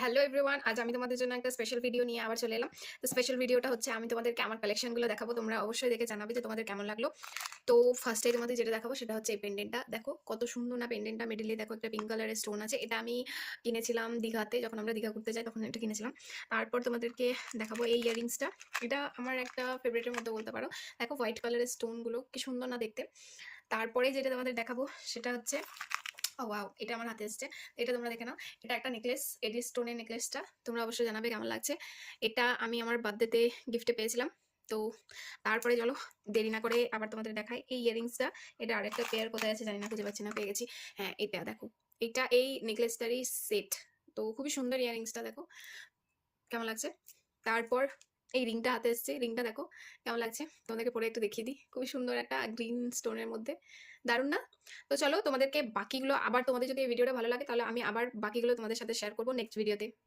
Hello everyone, আজ আমি তোমাদের জন্য একটা স্পেশাল ভিডিও নিয়ে আবার চলে এলাম। তো স্পেশাল ভিডিওটা হচ্ছে আমি তোমাদেরকে আমার কালেকশনগুলো দেখাবো। তোমরা অবশ্যই দেখে জানাবে যে তোমাদের কেমন লাগলো। তো ফার্স্টে তোমাদের যেটা দেখাবো সেটা হচ্ছে এই পেন্ডেন্টটা। দেখো কত সুন্দর না পেন্ডেন্টটা, মিডলে দেখো একটা পিঙ্ক কালারের স্টোন আছে। এটা আমি কিনেছিলাম দীঘাতে, যখন আমরা দীঘা ঘুরতে যাই তখন এটা কিনেছিলাম। তারপর তোমাদেরকে দেখাবো এই ইয়ারিংসটা। এটা আমার একটা ফেভারিটের মধ্যে বলতে পারো। দেখো হোয়াইট কালারের স্টোনগুলো কি সুন্দর না দেখতে। তারপরে যেটা তোমাদের দেখাবো সেটা হচ্ছে ওয়াও, এটা আমার হাতে এসছে। এটা তোমরা দেখে নাও। এটা একটা নেকলেস, এডি স্টোনের নেকলেসটা। তোমরা অবশ্যই জানাবে কেমন লাগছে। এটা আমি আমার বার্থডেতে গিফটে পেয়েছিলাম। তো তারপরে চলো দেরি না করে আবার তোমাদের দেখাই এই ইয়ারিংসটা। এটা আরেকটা পেয়ার কোথায় আছে জানি না, খুঁজে পাচ্ছি না, পেয়ে গেছি। হ্যাঁ, এটা দেখো, এটা এই নেকলেসটারই সেট। তো খুবই সুন্দর ইয়ারিংসটা, দেখো কেমন লাগছে। তারপর এই রিংটা হাতে এসছে, রিংটা দেখো কেমন লাগছে, তোমাদেরকে পরে একটু দেখিয়ে দিই। খুবই সুন্দর একটা গ্রিন স্টোনের মধ্যে, দারুণ না? তো চলো তোমাদেরকে বাকিগুলো আবার, তোমাদের যদি এই ভিডিওটা ভালো লাগে তাহলে আমি আবার বাকিগুলো তোমাদের সাথে শেয়ার করবো নেক্সট ভিডিওতে।